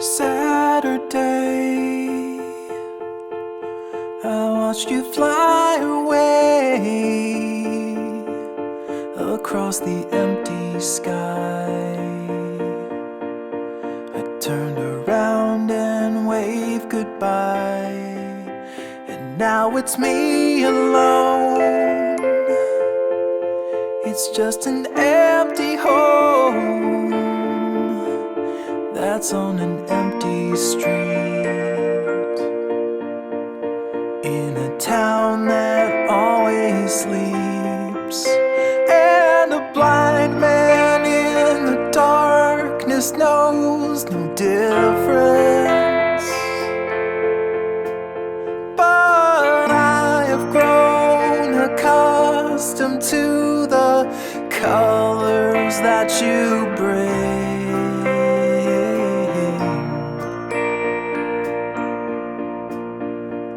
Saturday, I watched you fly away across the empty sky. I turned around and waved goodbye, and now it's me alone. It's just an empty home that's on an empty street, in a town that always sleeps, and a blind man in the darkness knows no difference. But I have grown accustomed to the colors that you bring.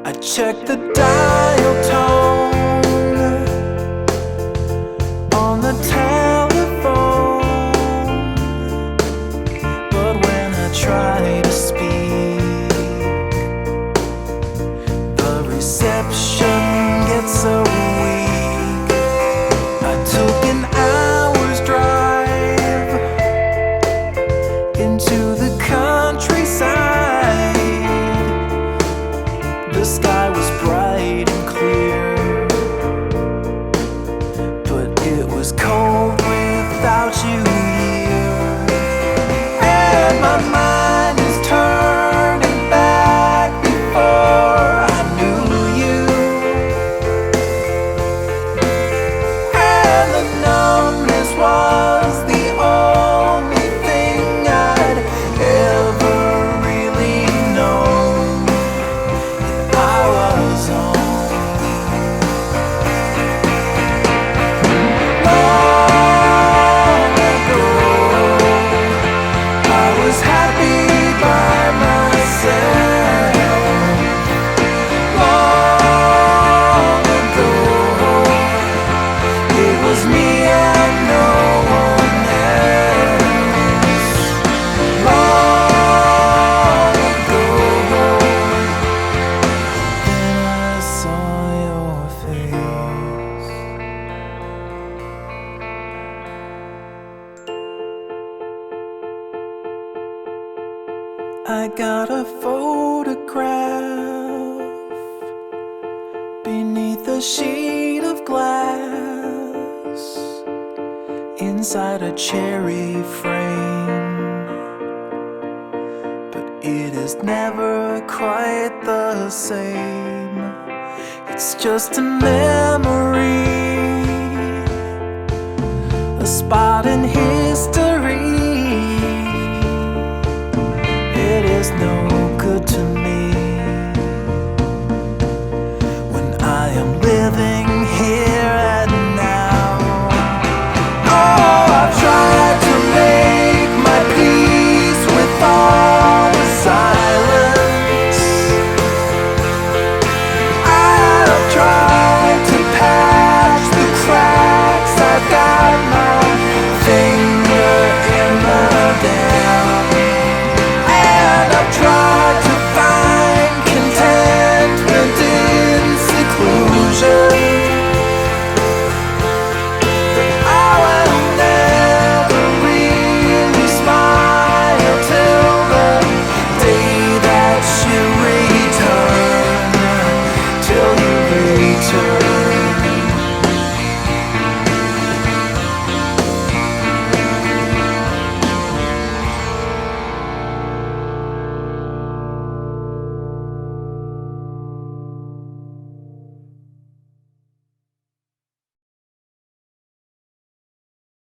I check the dial tone on the telephone, but when I try to speak, the reception gets so weak. I took an hour's drive into the countryside. The sky was bright and clear, but it was cold without you here. And my mind is turning back before I knew you. And the numbness was the only thing I'd ever really known. I was on. Long ago, I was happy by myself. Long ago, it was me and no one else. Long ago, then I saw your face. I got a photograph beneath a sheet of glass, inside a cherry frame, but it is never quite the same. It's just a memory, a spot in history